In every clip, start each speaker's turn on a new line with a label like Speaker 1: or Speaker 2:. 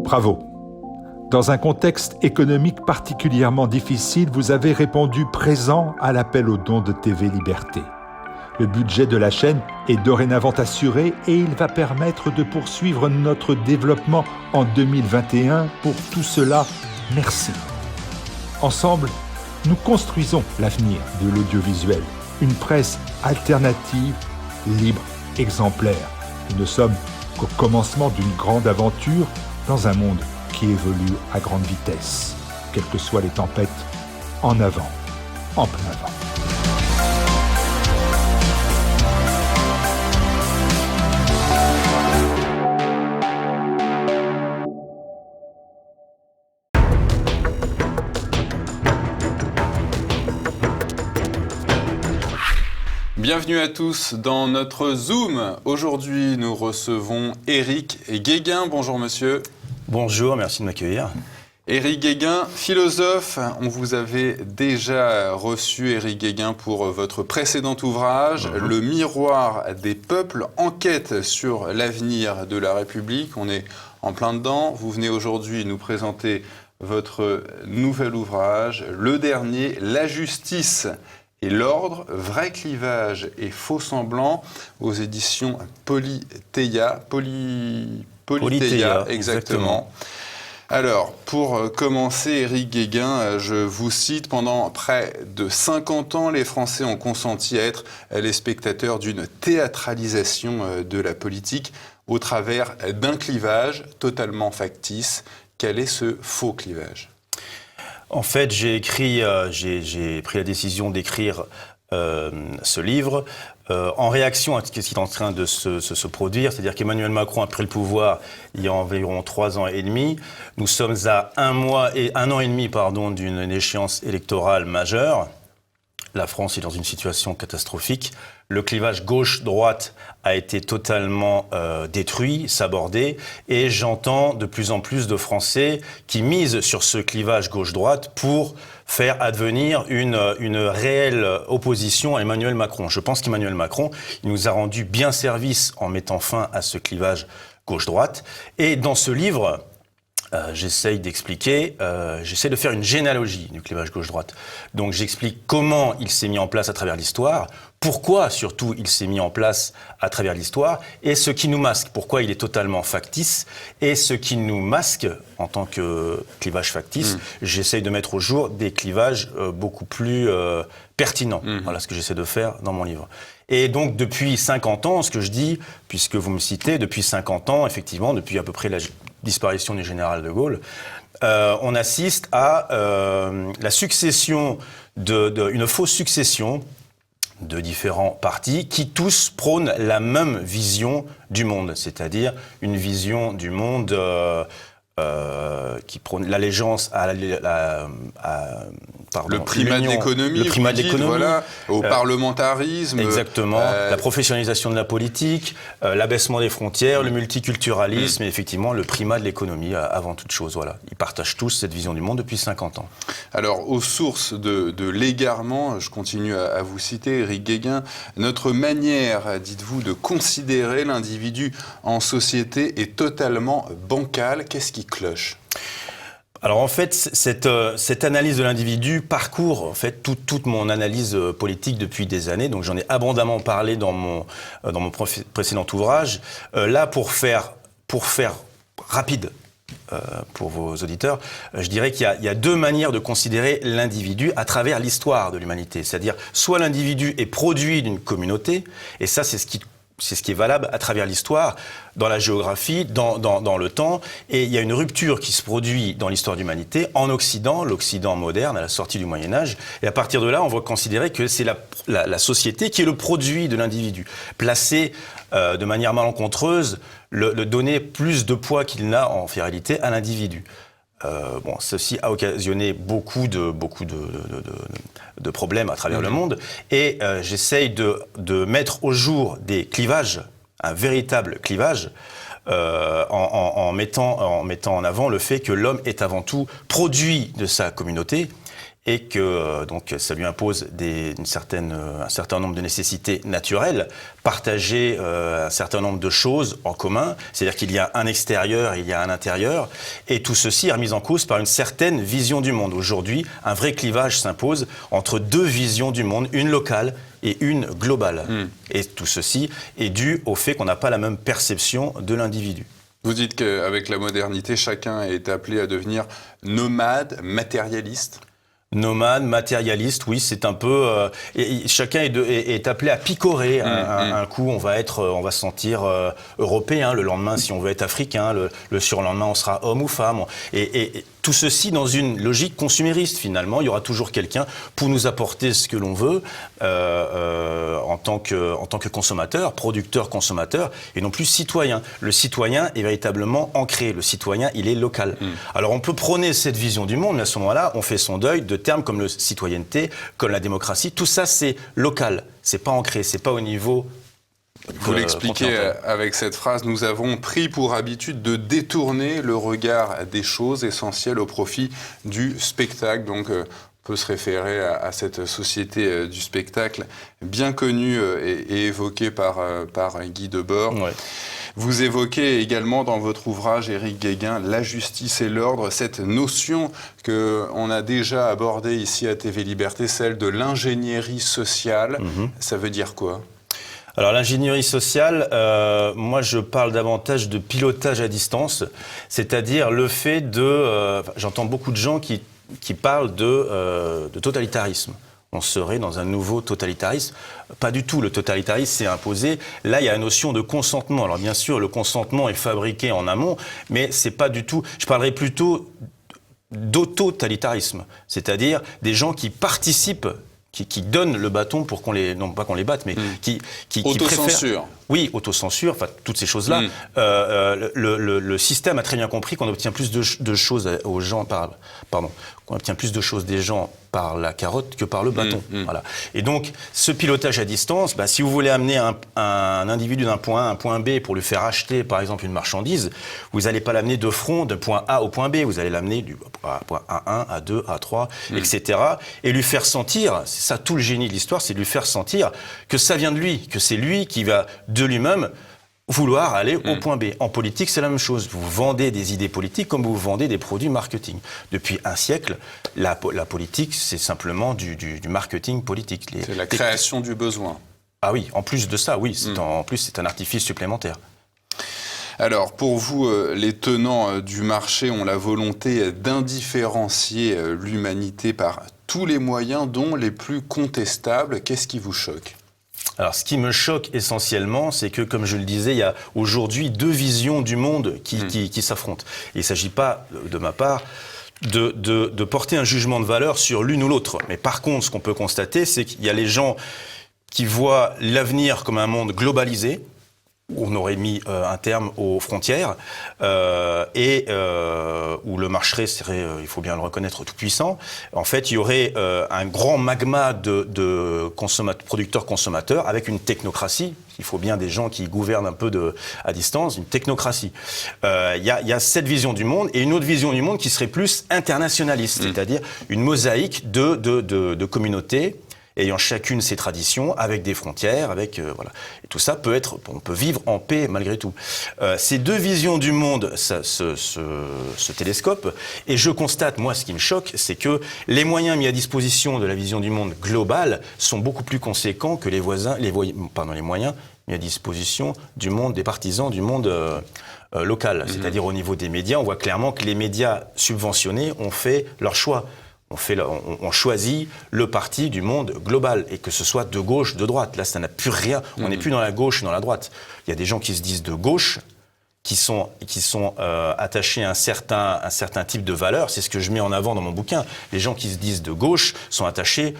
Speaker 1: Bravo. Dans un contexte économique particulièrement difficile, vous avez répondu présent à l'appel aux dons de TV Liberté. Le budget de la chaîne est dorénavant assuré et il va permettre de poursuivre notre développement en 2021. Pour tout cela, merci. Ensemble, nous construisons l'avenir de l'audiovisuel, une presse alternative, libre, exemplaire. Nous ne sommes qu'au commencement d'une grande aventure dans un monde qui évolue à grande vitesse. Quelles que soient les tempêtes, en avant, en plein vent.
Speaker 2: Bienvenue à tous dans notre Zoom. Aujourd'hui, nous recevons Éric Guéguin. Bonjour monsieur.
Speaker 3: Bonjour, merci de m'accueillir.
Speaker 2: Éric Guéguin, philosophe. On vous avait déjà reçu, Éric Guéguin, pour votre précédent ouvrage, Le miroir des peuples, enquête sur l'avenir de la République. On est en plein dedans. Vous venez aujourd'hui nous présenter votre nouvel ouvrage, le dernier, La justice et l'ordre, vrai clivage et faux semblant, aux éditions Politeia. Politeia, exactement. Alors, pour commencer, Éric Guéguin, je vous cite, pendant près de 50 ans, les Français ont consenti à être les spectateurs d'une théâtralisation de la politique au travers d'un clivage totalement factice. Quel est ce faux clivage ?
Speaker 3: En fait, j'ai pris la décision d'écrire ce livre en réaction à ce qui est en train de se produire. C'est-à-dire qu'Emmanuel Macron a pris le pouvoir il y a environ 3 ans et demi. Nous sommes à 1 an et demi d'une échéance électorale majeure. La France est dans une situation catastrophique. Le clivage gauche-droite a été totalement détruit, sabordé, et j'entends de plus en plus de Français qui misent sur ce clivage gauche-droite pour faire advenir une réelle opposition à Emmanuel Macron. Je pense qu'Emmanuel Macron, il nous a rendu bien service en mettant fin à ce clivage gauche-droite. Et dans ce livre, j'essaie de faire une généalogie du clivage gauche-droite. Donc j'explique comment il s'est mis en place à travers l'histoire, pourquoi surtout il s'est mis en place à travers l'histoire, et ce qui nous masque, pourquoi il est totalement factice, et ce qui nous masque en tant que clivage factice. J'essaie de mettre au jour des clivages beaucoup plus pertinents. Voilà ce que j'essaie de faire dans mon livre. Et donc, depuis 50 ans, ce que je dis, puisque vous me citez, depuis 50 ans, effectivement, depuis à peu près la disparition du général de Gaulle, on assiste à la succession une fausse succession de différents partis qui tous prônent la même vision du monde, c'est-à-dire une vision du monde qui prône l'allégeance
Speaker 2: le primat de l'économie, voilà, au parlementarisme.
Speaker 3: Exactement, la professionnalisation de la politique, l'abaissement des frontières, le multiculturalisme et effectivement le primat de l'économie avant toute chose. Voilà. Ils partagent tous cette vision du monde depuis 50 ans.
Speaker 2: Alors, aux sources de l'égarement, je continue à vous citer, Éric Guéguin, notre manière, dites-vous, de considérer l'individu en société est totalement bancale. Qu'est-ce qui cloche ?
Speaker 3: Alors en fait, cette analyse de l'individu parcourt en fait toute mon analyse politique depuis des années. Donc j'en ai abondamment parlé dans mon précédent ouvrage. Là, pour faire rapide pour vos auditeurs, je dirais qu'il y a 2 manières de considérer l'individu à travers l'histoire de l'humanité. C'est-à-dire, soit l'individu est produit d'une communauté, et ça c'est ce qui est valable à travers l'histoire, dans la géographie, dans le temps. Et il y a une rupture qui se produit dans l'histoire de l'humanité, en Occident, l'Occident moderne, à la sortie du Moyen-Âge. Et à partir de là, on va considérer que c'est la société qui est le produit de l'individu, placé de manière malencontreuse, le donner plus de poids qu'il n'a en réalité à l'individu. Ceci a occasionné beaucoup de problèmes à travers le monde, et j'essaye de mettre au jour des clivages, un véritable clivage, en mettant en avant le fait que l'homme est avant tout produit de sa communauté, et que donc ça lui impose un certain nombre de nécessités naturelles, partager un certain nombre de choses en commun, c'est-à-dire qu'il y a un extérieur, il y a un intérieur, et tout ceci est remis en cause par une certaine vision du monde. Aujourd'hui, un vrai clivage s'impose entre deux visions du monde, une locale et une globale. Et tout ceci est dû au fait qu'on n'a pas la même perception de l'individu.
Speaker 2: Vous dites qu'avec la modernité, chacun est appelé à devenir nomade, matérialiste.
Speaker 3: Nomade, matérialiste, oui, c'est un peu... chacun est appelé à picorer. Un coup, on va se sentir européen. Le lendemain, si on veut être africain. Le surlendemain, on sera homme ou femme. Et tout ceci dans une logique consumériste, finalement. Il y aura toujours quelqu'un pour nous apporter ce que l'on veut en tant que consommateur, producteur-consommateur, et non plus citoyen. Le citoyen est véritablement ancré. Le citoyen, il est local. Alors, on peut prôner cette vision du monde, mais à ce moment-là, on fait son deuil de termes comme la citoyenneté, comme la démocratie. Tout ça, c'est local. C'est pas ancré. C'est pas au niveau...
Speaker 2: Vous l'expliquez avec cette phrase, nous avons pris pour habitude de détourner le regard des choses essentielles au profit du spectacle. Donc, on peut se référer à cette société du spectacle bien connue et évoquée par Guy Debord. Ouais. Vous évoquez également dans votre ouvrage, Éric Guéguin, la justice et l'ordre, cette notion qu'on a déjà abordée ici à TV Liberté, celle de l'ingénierie sociale. Ça veut dire quoi ?
Speaker 3: Alors l'ingénierie sociale, moi je parle davantage de pilotage à distance, c'est-à-dire le fait de... j'entends beaucoup de gens qui parlent de totalitarisme. On serait dans un nouveau totalitarisme. Pas du tout, le totalitarisme s'est imposé. Là, il y a la notion de consentement. Alors bien sûr, le consentement est fabriqué en amont, mais c'est pas du tout... Je parlerais plutôt d'autotalitarisme, c'est-à-dire des gens qui participent, qui donnent le bâton pour qu'on les... Non pas qu'on les batte, mais qui
Speaker 2: autocensure.
Speaker 3: Oui, autocensure, enfin toutes ces choses-là. Le système a très bien compris qu'on obtient plus de choses aux gens qu'on obtient plus de choses des gens par la carotte que par le bâton. Voilà. Et donc, ce pilotage à distance, si vous voulez amener un individu d'un point A à un point B pour lui faire acheter, par exemple, une marchandise, vous n'allez pas l'amener de front d'un point A au point B, vous allez l'amener du point A1, A2, A3, etc. Et lui faire sentir, c'est ça tout le génie de l'histoire, c'est de lui faire sentir que ça vient de lui, que c'est lui qui va de lui-même vouloir aller au point B. En politique, c'est la même chose. Vous vendez des idées politiques comme vous vendez des produits marketing. Depuis un siècle, la politique, c'est simplement du marketing politique.
Speaker 2: C'est la création du besoin.
Speaker 3: Ah oui, en plus de ça, oui. En plus, c'est un artifice supplémentaire.
Speaker 2: Alors, pour vous, les tenants du marché ont la volonté d'indifférencier l'humanité par tous les moyens, dont les plus contestables. Qu'est-ce qui vous choque ?
Speaker 3: Alors, ce qui me choque essentiellement, c'est que, comme je le disais, il y a aujourd'hui deux visions du monde qui s'affrontent. Et il ne s'agit pas, de ma part, de porter un jugement de valeur sur l'une ou l'autre. Mais par contre, ce qu'on peut constater, c'est qu'il y a les gens qui voient l'avenir comme un monde globalisé, où on aurait mis un terme aux frontières, où le marché serait, il faut bien le reconnaître, tout puissant. En fait, il y aurait un grand magma de producteurs-consommateurs avec une technocratie. Il faut bien des gens qui gouvernent un peu à distance, une technocratie. Il y a cette vision du monde et une autre vision du monde qui serait plus internationaliste, c'est-à-dire une mosaïque de communautés ayant chacune ses traditions, avec des frontières, voilà. Et tout ça on peut vivre en paix malgré tout. Ces deux visions du monde se télescopent, et je constate, moi, ce qui me choque, c'est que les moyens mis à disposition de la vision du monde globale sont beaucoup plus conséquents que les moyens mis à disposition du monde des partisans du monde local. C'est-à-dire au niveau des médias, on voit clairement que les médias subventionnés ont fait leur choix. On choisit le parti du monde global, et que ce soit de gauche, de droite. Là, ça n'a plus rien. On n'est plus dans la gauche et dans la droite. Il y a des gens qui se disent de gauche, qui sont attachés à un certain type de valeurs. C'est ce que je mets en avant dans mon bouquin. Les gens qui se disent de gauche sont attachés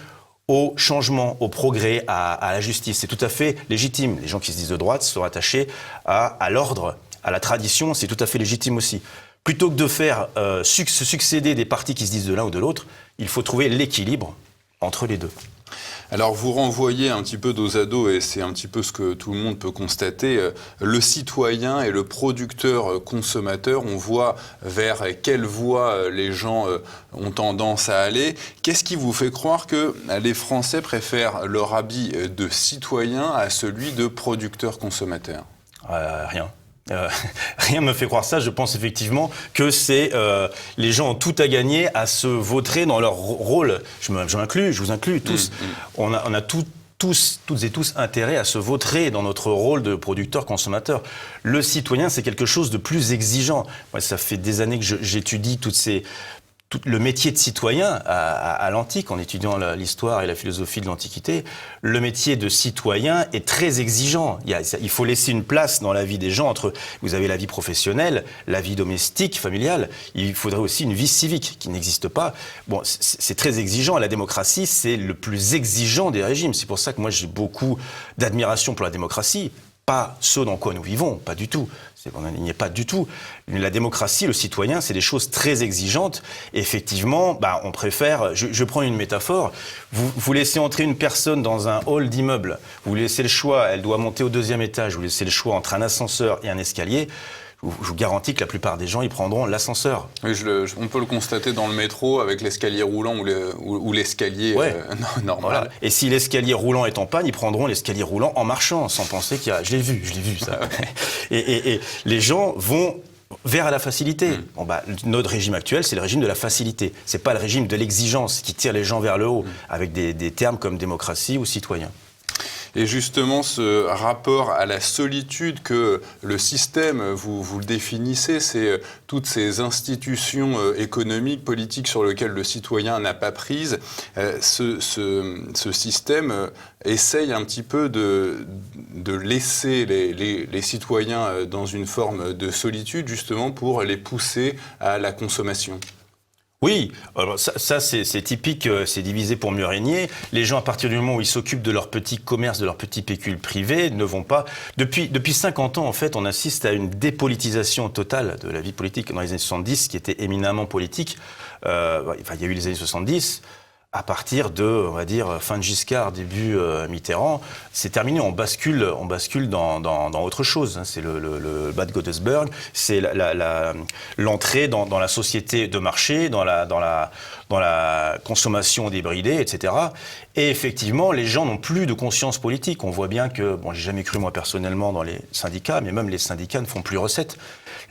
Speaker 3: au changement, au progrès, à la justice. C'est tout à fait légitime. Les gens qui se disent de droite sont attachés à l'ordre, à la tradition. C'est tout à fait légitime aussi. Plutôt que de faire se succéder des partis qui se disent de l'un ou de l'autre, il faut trouver l'équilibre entre les deux.
Speaker 2: Alors vous renvoyez un petit peu dos à dos, et c'est un petit peu ce que tout le monde peut constater, le citoyen et le producteur consommateur, on voit vers quelle voie les gens ont tendance à aller. Qu'est-ce qui vous fait croire que les Français préfèrent leur habit de citoyen à celui de producteur consommateur ?
Speaker 3: Rien. Rien me fait croire ça. Je pense effectivement que c'est les gens ont tout à gagner à se vautrer dans leur rôle. Je vous inclus tous. On a toutes et tous intérêt à se vautrer dans notre rôle de producteur-consommateur. Le citoyen, c'est quelque chose de plus exigeant. Moi, ça fait des années que j'étudie le métier de citoyen à l'antique, en étudiant l'histoire et la philosophie de l'Antiquité. Le métier de citoyen est très exigeant. Il faut laisser une place dans la vie des gens entre, vous avez la vie professionnelle, la vie domestique, familiale. Il faudrait aussi une vie civique qui n'existe pas. Bon, c'est très exigeant. La démocratie, c'est le plus exigeant des régimes. C'est pour ça que moi, j'ai beaucoup d'admiration pour la démocratie. Pas ce dans quoi nous vivons, pas du tout. Il n'y est pas du tout. La démocratie, le citoyen, c'est des choses très exigeantes. Et effectivement, on préfère... Je prends une métaphore. Vous laissez entrer une personne dans un hall d'immeuble. Vous laissez le choix, elle doit monter au 2e étage. Vous laissez le choix entre un ascenseur et un escalier. Je vous garantis que la plupart des gens, ils prendront l'ascenseur.
Speaker 2: Oui, on peut le constater dans le métro avec l'escalier roulant ou l'escalier normal.
Speaker 3: Voilà. Et si l'escalier roulant est en panne, ils prendront l'escalier roulant en marchant, sans penser qu'il y a... Je l'ai vu ça. et les gens vont vers la facilité. Notre régime actuel, c'est le régime de la facilité. C'est pas le régime de l'exigence qui tire les gens vers le haut, avec des termes comme démocratie ou citoyen.
Speaker 2: Et justement, ce rapport à la solitude que le système, vous le définissez, c'est toutes ces institutions économiques, politiques sur lesquelles le citoyen n'a pas prise. Ce système essaye un petit peu de laisser les citoyens dans une forme de solitude, justement pour les pousser à la consommation.
Speaker 3: Oui, alors ça c'est typique, c'est divisé pour mieux régner. Les gens, à partir du moment où ils s'occupent de leur petit commerce, de leur petit pécule privé, ne vont pas... Depuis 50 ans, en fait, on assiste à une dépolitisation totale de la vie politique. Dans les années 70, qui était éminemment politique, il y a eu les années 70... À partir de, on va dire, fin de Giscard, début Mitterrand, c'est terminé. On bascule dans autre chose. C'est le Bad Godesberg, c'est l'entrée dans la société de marché, dans la consommation débridée, etc. Et effectivement, les gens n'ont plus de conscience politique. On voit bien que, j'ai jamais cru moi personnellement dans les syndicats, mais même les syndicats ne font plus recette.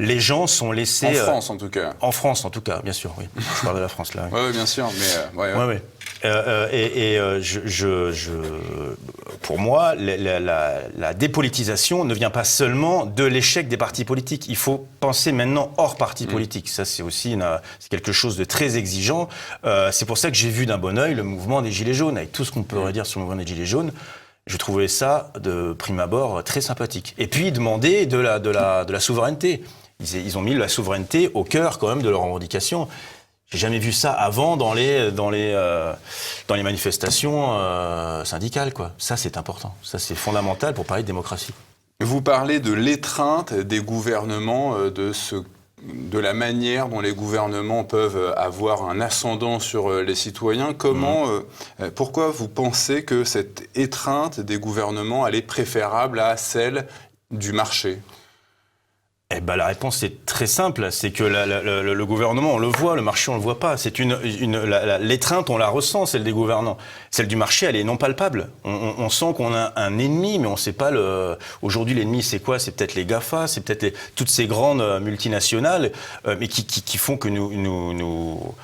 Speaker 3: Les gens sont laissés...
Speaker 2: En France, en tout cas.
Speaker 3: En France, en tout cas, bien sûr, oui. Je parle de la France, là.
Speaker 2: Oui, bien sûr, mais...
Speaker 3: Ouais. Pour moi, la dépolitisation ne vient pas seulement de l'échec des partis politiques. Il faut penser maintenant hors parti politique. Ça, c'est aussi c'est quelque chose de très exigeant. C'est pour ça que j'ai vu d'un bon œil le mouvement des Gilets jaunes, avec tout ce qu'on peut redire sur le mouvement des Gilets jaunes. Je trouvais ça, de prime abord, très sympathique. Et puis, demander de la souveraineté. Ils ont mis la souveraineté au cœur, quand même, de leurs revendications. J'ai jamais vu ça avant dans les manifestations syndicales, quoi. Ça, c'est important. Ça, c'est fondamental pour parler de démocratie.
Speaker 2: Vous parlez de l'étreinte des gouvernements, de la manière dont les gouvernements peuvent avoir un ascendant sur les citoyens. Pourquoi vous pensez que cette étreinte des gouvernements, elle est préférable à celle du marché ?
Speaker 3: La réponse est très simple, c'est que le gouvernement, on le voit, le marché, on le voit pas. C'est l'étreinte, on la ressent, celle des gouvernants. Celle du marché, elle est non palpable. On sent qu'on a un ennemi, mais on sait pas aujourd'hui, l'ennemi, c'est quoi? C'est peut-être les GAFA, c'est peut-être toutes ces grandes multinationales, mais qui font que nous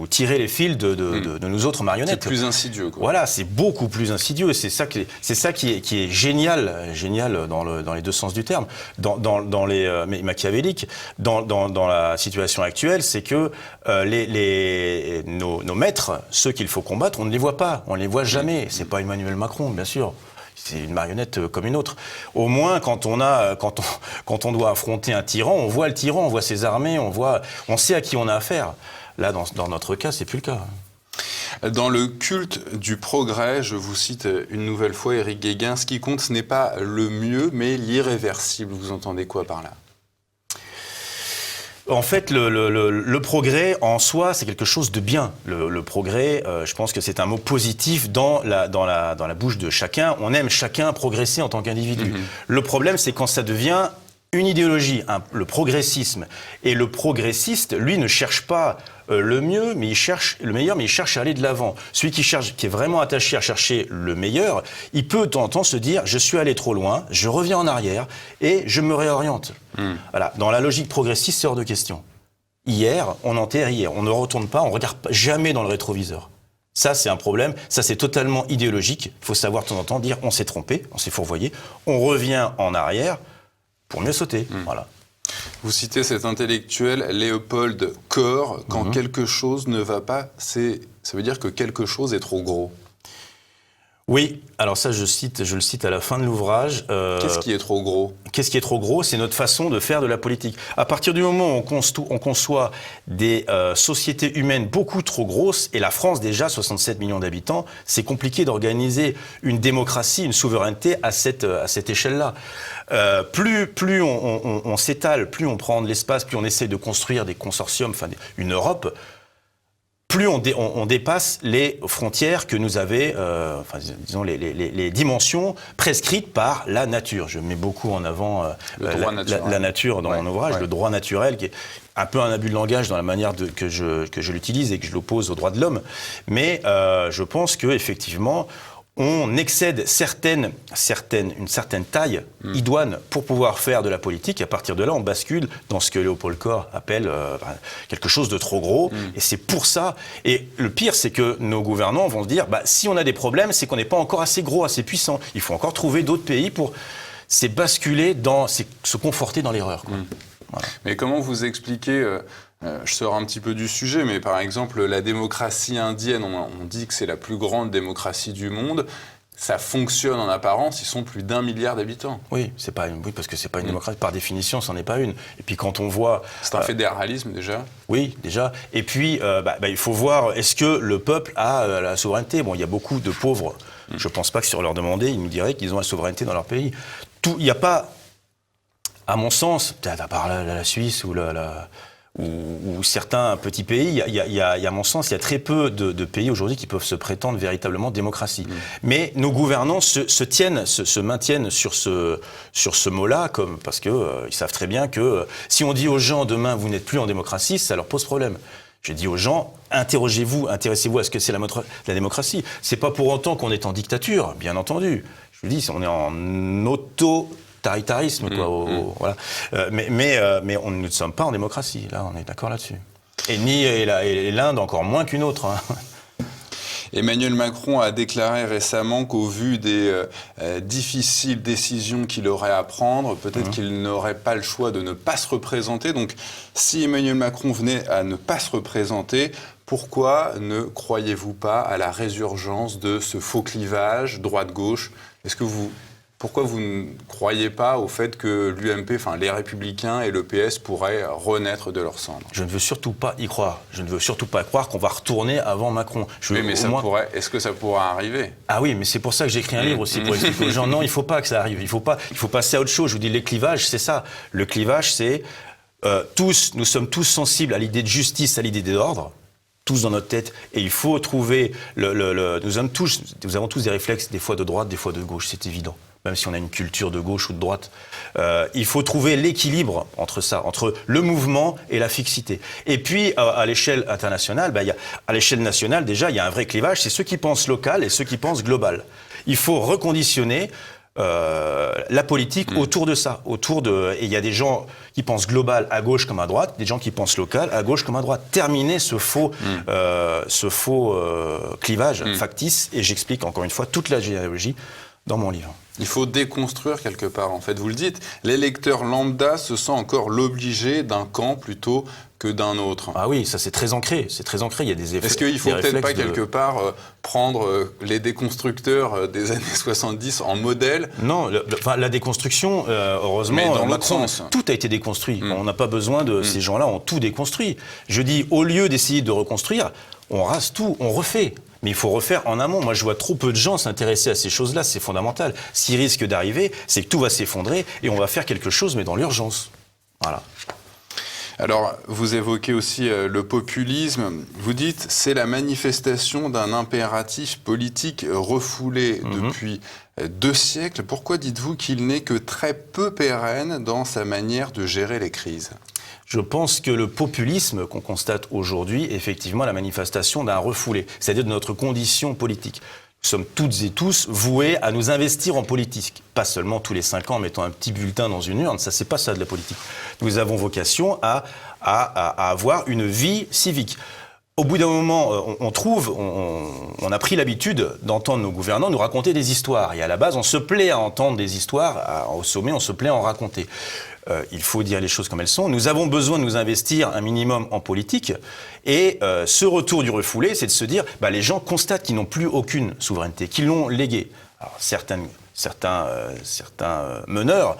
Speaker 3: tirer les fils de nos autres marionnettes.
Speaker 2: C'est plus insidieux, quoi.
Speaker 3: Voilà, c'est beaucoup plus insidieux. C'est ça qui est génial dans les deux sens du terme, dans les machiavéliques. Dans la situation actuelle, c'est que nos maîtres, ceux qu'il faut combattre, on ne les voit pas, on ne les voit jamais. C'est pas Emmanuel Macron, bien sûr. C'est une marionnette comme une autre. Au moins, quand on doit affronter un tyran, on voit le tyran, on voit ses armées, on sait à qui on a affaire. Là, dans notre cas, c'est plus le cas.
Speaker 2: Dans le culte du progrès, je vous cite une nouvelle fois Éric Guéguin, ce qui compte, ce n'est pas le mieux, mais l'irréversible. Vous entendez quoi par là ?
Speaker 3: En fait, le progrès en soi, c'est quelque chose de bien. Le progrès, je pense que c'est un mot positif dans la bouche de chacun. On aime chacun progresser en tant qu'individu. Le problème, c'est quand ça devient une idéologie, le progressisme. Et le progressiste, lui, ne cherche pas le mieux, mais il cherche le meilleur, mais il cherche à aller de l'avant. Celui qui est vraiment attaché à chercher le meilleur, il peut de temps en temps se dire, je suis allé trop loin, je reviens en arrière et je me réoriente. Voilà. Dans la logique progressiste, c'est hors de question. Hier, on enterre hier, on ne retourne pas, on ne regarde jamais dans le rétroviseur. Ça, c'est un problème, ça c'est totalement idéologique. Il faut savoir de temps en temps dire, on s'est trompé, on s'est fourvoyé, on revient en arrière pour mieux sauter. Voilà.
Speaker 2: Vous citez cet intellectuel Léopold Kohr, quand quelque chose ne va pas, ça veut dire que quelque chose est trop gros.
Speaker 3: Oui, alors ça je le cite à la fin de l'ouvrage.
Speaker 2: Qu'est-ce qui est trop gros ?
Speaker 3: Qu'est-ce qui est trop gros ? C'est notre façon de faire de la politique. À partir du moment où on conçoit des sociétés humaines beaucoup trop grosses, et la France déjà, 67 millions d'habitants, c'est compliqué d'organiser une démocratie, une souveraineté à cette échelle-là. Plus on s'étale, plus on prend de l'espace, plus on essaie de construire des consortiums, enfin une Europe, plus on dépasse les frontières que nous avaient, disons les dimensions prescrites par la nature. Je mets beaucoup en avant la nature dans mon ouvrage, le droit naturel, qui est un peu un abus de langage dans la manière que je l'utilise et que je l'oppose aux droits de l'homme. Mais je pense que effectivement, on excède une certaine taille idoine pour pouvoir faire de la politique. À partir de là, on bascule dans ce que Léopold Kohr appelle quelque chose de trop gros. Et c'est pour ça. Et le pire, c'est que nos gouvernants vont se dire, si on a des problèmes, c'est qu'on n'est pas encore assez gros, assez puissant. Il faut encore trouver d'autres pays pour se conforter dans l'erreur. Voilà.
Speaker 2: Mais comment vous expliquez... je sors un petit peu du sujet, mais par exemple, la démocratie indienne, on dit que c'est la plus grande démocratie du monde. Ça fonctionne en apparence, ils sont plus d'1 milliard d'habitants.
Speaker 3: Oui, parce que c'est pas une démocratie. Par définition, c'en est pas une. Et puis quand on voit...
Speaker 2: C'est un fédéralisme déjà ?
Speaker 3: Oui, déjà. Et puis, il faut voir, est-ce que le peuple a la souveraineté ? Bon, il y a beaucoup de pauvres. Je pense pas que si on leur demandait, ils nous diraient qu'ils ont la souveraineté dans leur pays. Il n'y a pas, à mon sens, peut-être à part la Suisse ou certains petits pays, à mon sens, il y a très peu de pays aujourd'hui qui peuvent se prétendre véritablement démocratie. Mais nos gouvernants se maintiennent sur ce mot-là, parce que ils savent très bien que si on dit aux gens demain vous n'êtes plus en démocratie, ça leur pose problème. Je dis aux gens, intéressez-vous à ce que c'est la démocratie. C'est pas pour autant qu'on est en dictature, bien entendu. Je vous dis, on est en autoritarisme, voilà. Mais nous ne sommes pas en démocratie. Là, on est d'accord là-dessus. Et l'Inde encore moins qu'une autre.
Speaker 2: Emmanuel Macron a déclaré récemment qu'au vu des difficiles décisions qu'il aurait à prendre, peut-être qu'il n'aurait pas le choix de ne pas se représenter. Donc, si Emmanuel Macron venait à ne pas se représenter, pourquoi ne croyez-vous pas à la résurgence de ce faux clivage droite-gauche ? Pourquoi vous ne croyez pas au fait que l'UMP, enfin les Républicains et le PS pourraient renaître de leur cendre ?
Speaker 3: Je ne veux surtout pas y croire. Je ne veux surtout pas croire qu'on va retourner avant Macron.
Speaker 2: Est-ce que ça pourra arriver ?
Speaker 3: Ah oui, mais c'est pour ça que j'ai écrit un livre aussi, pour expliquer aux gens, non, il ne faut pas que ça arrive. Il faut passer à autre chose. Je vous dis, les clivages, c'est ça. Le clivage, c'est nous sommes tous sensibles à l'idée de justice, à l'idée d'ordre. Tous dans notre tête, et il faut trouver nous avons tous des réflexes, des fois de droite, des fois de gauche, c'est évident. Même si on a une culture de gauche ou de droite, il faut trouver l'équilibre entre le mouvement et la fixité. Et puis, à l'échelle internationale, à l'échelle nationale, déjà, il y a un vrai clivage, c'est ceux qui pensent local et ceux qui pensent global. Il faut reconditionner la politique autour de ça. Et il y a des gens qui pensent global à gauche comme à droite, des gens qui pensent local à gauche comme à droite. Terminer ce faux clivage factice, et j'explique encore une fois toute la généalogie dans mon livre.
Speaker 2: Il faut déconstruire quelque part, en fait. Vous le dites, l'électeur lambda se sent encore l'obligé d'un camp plutôt que d'un autre.
Speaker 3: Ah oui, ça c'est très ancré. Il y a des effets.
Speaker 2: Est-ce qu'il ne faut peut-être pas quelque part prendre les déconstructeurs des années 70 en modèle ?
Speaker 3: Non, la déconstruction, heureusement,
Speaker 2: dans
Speaker 3: Macron, tout a été déconstruit. On n'a pas besoin de... Ces gens-là ont tout déconstruit. Je dis, au lieu d'essayer de reconstruire, on rase tout, on refait. Mais il faut refaire en amont. Moi, je vois trop peu de gens s'intéresser à ces choses-là. C'est fondamental. Ce qui risque d'arriver, c'est que tout va s'effondrer et on va faire quelque chose, mais dans l'urgence. Voilà.
Speaker 2: Alors, vous évoquez aussi le populisme. Vous dites, c'est la manifestation d'un impératif politique refoulé depuis 2 siècles. Pourquoi dites-vous qu'il n'est que très peu pérenne dans sa manière de gérer les crises ?
Speaker 3: Je pense que le populisme qu'on constate aujourd'hui est effectivement la manifestation d'un refoulé, c'est-à-dire de notre condition politique. Nous sommes toutes et tous voués à nous investir en politique. Pas seulement tous les 5 ans en mettant un petit bulletin dans une urne, ça c'est pas ça de la politique. Nous avons vocation à avoir une vie civique. Au bout d'un moment, on a pris l'habitude d'entendre nos gouvernants nous raconter des histoires. Et à la base, on se plaît à entendre des histoires. Au sommet, on se plaît à en raconter. Il faut dire les choses comme elles sont. Nous avons besoin de nous investir un minimum en politique. Et ce retour du refoulé, c'est de se dire, les gens constatent qu'ils n'ont plus aucune souveraineté, qu'ils l'ont léguée. Alors, certains meneurs,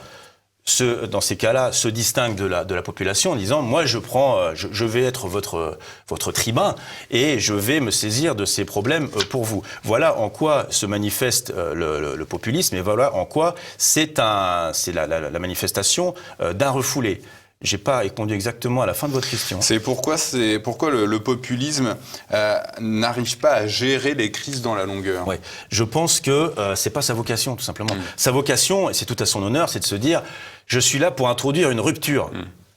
Speaker 3: dans ces cas-là, se distinguent de la population en disant « Moi, je vais être votre tribun et je vais me saisir de ces problèmes pour vous. » Voilà en quoi se manifeste le populisme et voilà en quoi c'est la manifestation d'un refoulé. J'ai pas répondu exactement à la fin de votre question.
Speaker 2: C'est pourquoi le populisme n'arrive pas à gérer les crises dans la longueur.
Speaker 3: Oui, je pense que c'est pas sa vocation, tout simplement. Sa vocation, et c'est tout à son honneur, c'est de se dire je suis là pour introduire une rupture.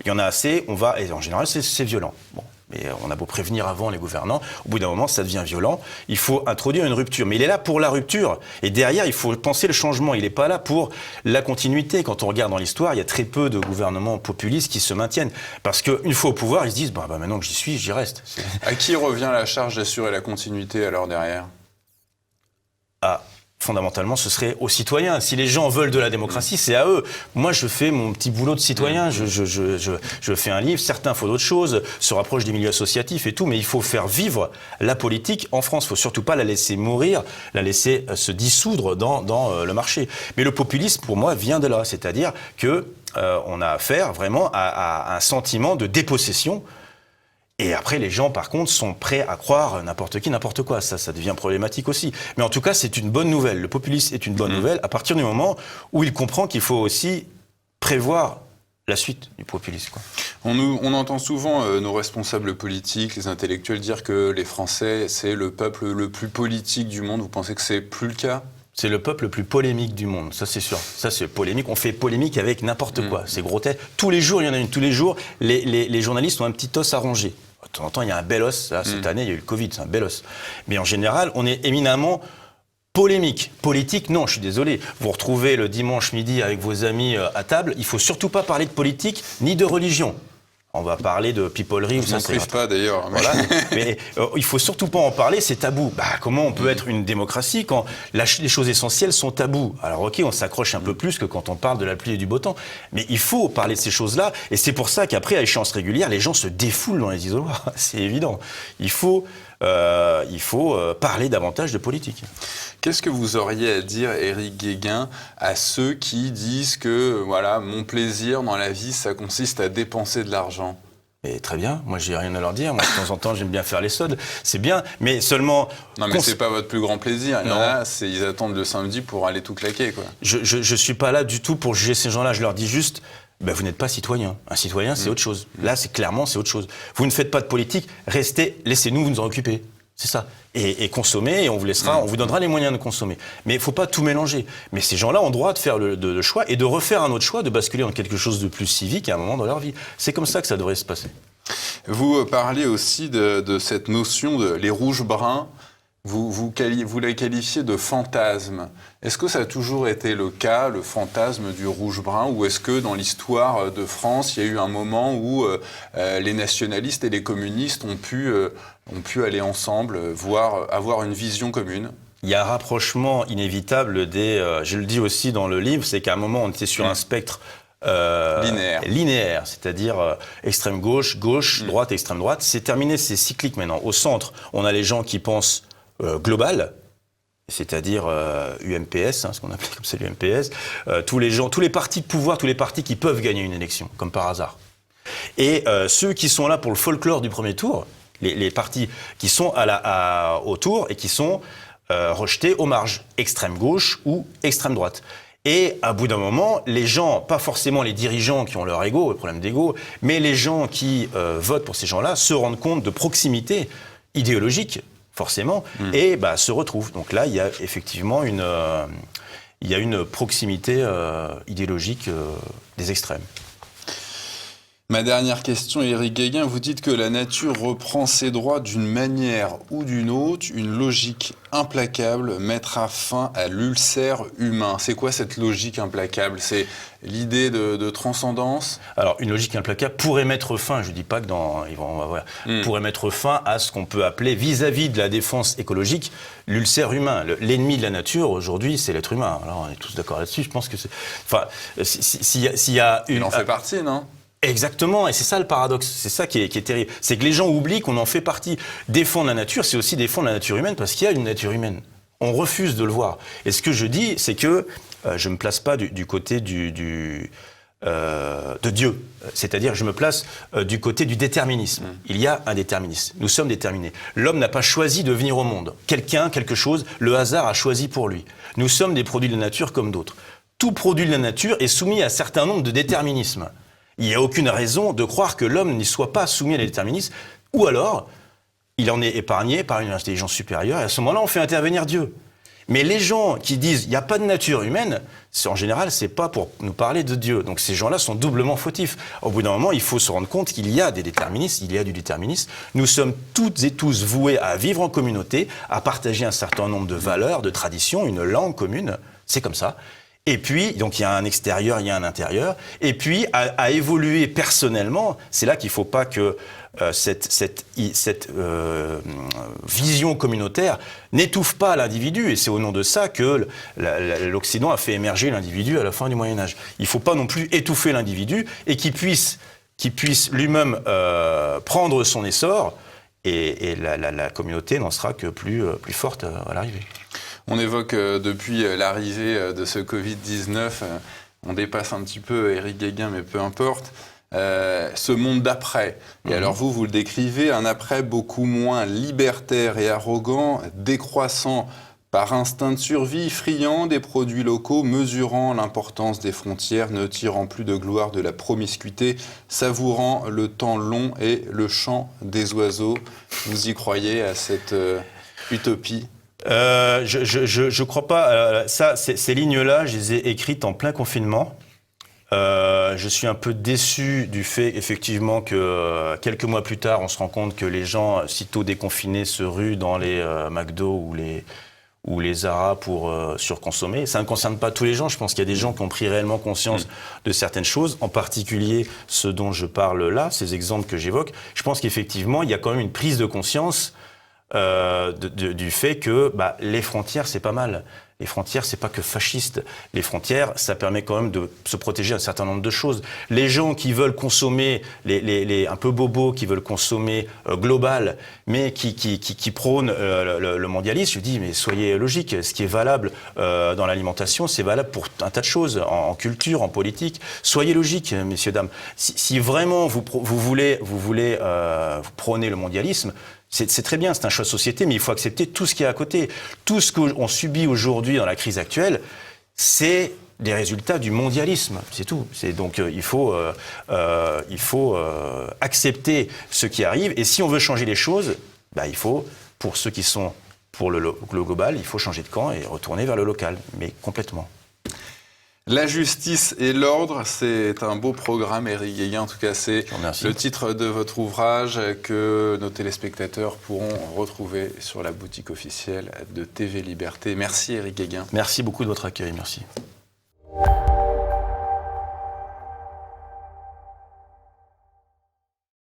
Speaker 3: Il y en a assez, et en général c'est violent. Bon. Mais on a beau prévenir avant les gouvernants, au bout d'un moment, ça devient violent. Il faut introduire une rupture. Mais il est là pour la rupture. Et derrière, il faut penser le changement. Il n'est pas là pour la continuité. Quand on regarde dans l'histoire, il y a très peu de gouvernements populistes qui se maintiennent. Parce qu'une fois au pouvoir, ils se disent maintenant que j'y suis, j'y reste.
Speaker 2: À qui revient la charge d'assurer la continuité alors derrière ?
Speaker 3: Fondamentalement, ce serait aux citoyens. Si les gens veulent de la démocratie, c'est à eux. Moi, je fais mon petit boulot de citoyen. Je fais un livre. Certains font d'autres choses, se rapprochent des milieux associatifs et tout. Mais il faut faire vivre la politique en France. Il ne faut surtout pas la laisser mourir, la laisser se dissoudre dans le marché. Mais le populisme, pour moi, vient de là. C'est-à-dire que on a affaire vraiment à un sentiment de dépossession. Et après, les gens, par contre, sont prêts à croire n'importe qui, n'importe quoi. Ça devient problématique aussi. Mais en tout cas, c'est une bonne nouvelle. Le populisme est une bonne nouvelle à partir du moment où il comprend qu'il faut aussi prévoir la suite du populisme.
Speaker 2: On entend souvent nos responsables politiques, les intellectuels dire que les Français, c'est le peuple le plus politique du monde. Vous pensez que c'est plus le cas ?
Speaker 3: C'est le peuple le plus polémique du monde, ça c'est sûr. Ça c'est polémique, on fait polémique avec n'importe quoi. C'est grotesque. Tous les jours, il y en a une. Tous les jours, les journalistes ont un petit os à ronger. De temps en temps, il y a un bel os. Là, cette année, il y a eu le Covid, c'est un bel os. Mais en général, on est éminemment polémique. Politique, non, je suis désolé. Vous retrouvez le dimanche midi avec vos amis à table, il faut surtout pas parler de politique ni de religion. On va parler de pipolerie.
Speaker 2: Je n'en prive pas d'ailleurs.
Speaker 3: Voilà. Mais il faut surtout pas en parler, c'est tabou. Comment on peut être une démocratie quand les choses essentielles sont tabous ? Alors ok, on s'accroche un peu plus que quand on parle de la pluie et du beau temps. Mais il faut parler de ces choses-là. Et c'est pour ça qu'après, à échéance régulière, les gens se défoulent dans les isoloirs. C'est évident. Il faut parler davantage de politique.
Speaker 2: Qu'est-ce que vous auriez à dire, Éric Guéguin, à ceux qui disent que voilà, mon plaisir dans la vie, ça consiste à dépenser de l'argent ?
Speaker 3: Et très bien, moi j'ai rien à leur dire. Moi de temps en temps j'aime bien faire les soldes, c'est bien, mais seulement.
Speaker 2: Non mais c'est pas votre plus grand plaisir. Il y en a, ils attendent le samedi pour aller tout claquer quoi.
Speaker 3: Je suis pas là du tout pour juger ces gens-là. Je leur dis juste, vous n'êtes pas citoyen. Un citoyen c'est autre chose. Là c'est autre chose. Vous ne faites pas de politique, restez, laissez-nous nous en occuper. C'est ça. Et consommer, et on vous donnera les moyens de consommer. Mais il ne faut pas tout mélanger. Mais ces gens-là ont droit de faire le choix et de refaire un autre choix, de basculer dans quelque chose de plus civique à un moment dans leur vie. C'est comme ça que ça devrait se passer.
Speaker 2: Vous parlez aussi de cette notion de les rouges-bruns. Vous la qualifiez de fantasme. Est-ce que ça a toujours été le cas, le fantasme du rouge-brun, ou est-ce que dans l'histoire de France, il y a eu un moment où les nationalistes et les communistes ont pu aller ensemble, voire avoir une vision commune ?
Speaker 3: Il y a un rapprochement inévitable je le dis aussi dans le livre, c'est qu'à un moment on était sur un spectre linéaire, c'est-à-dire extrême gauche, droite, extrême droite. C'est terminé, c'est cyclique maintenant. Au centre, on a les gens qui pensent global, c'est-à-dire UMPS, ce qu'on appelait comme ça l'UMPS, tous les partis de pouvoir, tous les partis qui peuvent gagner une élection, comme par hasard. Et ceux qui sont là pour le folklore du premier tour, les partis qui sont au tour et qui sont rejetés aux marges, extrême gauche ou extrême droite. Et à bout d'un moment, les gens, pas forcément les dirigeants qui ont leur ego, le problème d'ego, mais les gens qui votent pour ces gens-là se rendent compte de proximité idéologique, forcément, et se retrouvent. Donc là, il y a effectivement une proximité idéologique des extrêmes.
Speaker 2: Ma dernière question, Éric Guéguin, vous dites que la nature reprend ses droits d'une manière ou d'une autre. Une logique implacable mettra fin à l'ulcère humain. C'est quoi cette logique implacable? C'est l'idée de transcendance?
Speaker 3: Alors, une logique implacable pourrait mettre fin, je ne dis pas que pourrait mettre fin à ce qu'on peut appeler, vis-à-vis de la défense écologique, l'ulcère humain. L'ennemi de la nature, aujourd'hui, c'est l'être humain. Alors, on est tous d'accord là-dessus. Je pense que c'est... Enfin, s'il y a une...
Speaker 2: Il en fait partie, non?
Speaker 3: Exactement, et c'est ça le paradoxe, c'est ça qui est terrible. C'est que les gens oublient qu'on en fait partie. Défendre la nature, c'est aussi défendre la nature humaine, parce qu'il y a une nature humaine. On refuse de le voir. Et ce que je dis, c'est que je ne me place pas du côté de Dieu. C'est-à-dire, je me place du côté du déterminisme. Il y a un déterminisme. Nous sommes déterminés. L'homme n'a pas choisi de venir au monde. Quelqu'un, quelque chose, le hasard a choisi pour lui. Nous sommes des produits de la nature comme d'autres. Tout produit de la nature est soumis à un certain nombre de déterminismes. Il n'y a aucune raison de croire que l'homme n'y soit pas soumis à des déterminismes, ou alors, il en est épargné par une intelligence supérieure, et à ce moment-là, on fait intervenir Dieu. Mais les gens qui disent « il n'y a pas de nature humaine », en général, c'est pas pour nous parler de Dieu. Donc ces gens-là sont doublement fautifs. Au bout d'un moment, il faut se rendre compte qu'il y a des déterministes, il y a du déterminisme. Nous sommes toutes et tous voués à vivre en communauté, à partager un certain nombre de valeurs, de traditions, une langue commune. C'est comme ça. Et puis, donc il y a un extérieur, il y a un intérieur. Et puis, à évoluer personnellement, c'est là qu'il ne faut pas que cette vision communautaire n'étouffe pas l'individu. Et c'est au nom de ça que l'Occident a fait émerger l'individu à la fin du Moyen-Âge. Il ne faut pas non plus étouffer l'individu et qu'il puisse lui-même prendre son essor. Et la communauté n'en sera que plus forte à l'arrivée.
Speaker 2: On évoque depuis l'arrivée de ce Covid-19, on dépasse un petit peu Éric Guéguin, mais peu importe, ce monde d'après. Et alors vous le décrivez, un après beaucoup moins libertaire et arrogant, décroissant par instinct de survie, friand des produits locaux, mesurant l'importance des frontières, ne tirant plus de gloire de la promiscuité, savourant le temps long et le chant des oiseaux. Vous y croyez à cette utopie ?
Speaker 3: Je crois pas. Ces lignes-là, je les ai écrites en plein confinement. Je suis un peu déçu du fait, effectivement, que quelques mois plus tard, on se rend compte que les gens, sitôt déconfinés, se ruent dans les McDo ou les Zara pour surconsommer. Ça ne concerne pas tous les gens. Je pense qu'il y a des gens qui ont pris réellement conscience de certaines choses, en particulier ce dont je parle là, ces exemples que j'évoque. Je pense qu'effectivement, il y a quand même une prise de conscience du fait que les frontières, c'est pas mal. Les frontières, c'est pas que fasciste. Les frontières, ça permet quand même de se protéger un certain nombre de choses. Les gens qui veulent consommer, les un peu bobos, qui veulent consommer global, mais qui prônent le mondialisme, je dis, mais soyez logiques. Ce qui est valable dans l'alimentation, c'est valable pour un tas de choses, en culture, en politique. Soyez logiques, messieurs, dames. Si vraiment vous prônez le mondialisme, c'est très bien, c'est un choix de société, mais il faut accepter tout ce qui est à côté. Tout ce qu'on subit aujourd'hui dans la crise actuelle, c'est des résultats du mondialisme, c'est tout. Donc il faut accepter ce qui arrive. Et si on veut changer les choses, il faut, pour ceux qui sont pour le global, il faut changer de camp et retourner vers le local, mais complètement.
Speaker 2: La justice et l'ordre, c'est un beau programme, Éric Guéguin. En tout cas, c'est le titre de votre ouvrage que nos téléspectateurs pourront retrouver sur la boutique officielle de TV Liberté. Merci, Éric Guéguin.
Speaker 3: Merci beaucoup de votre accueil, merci.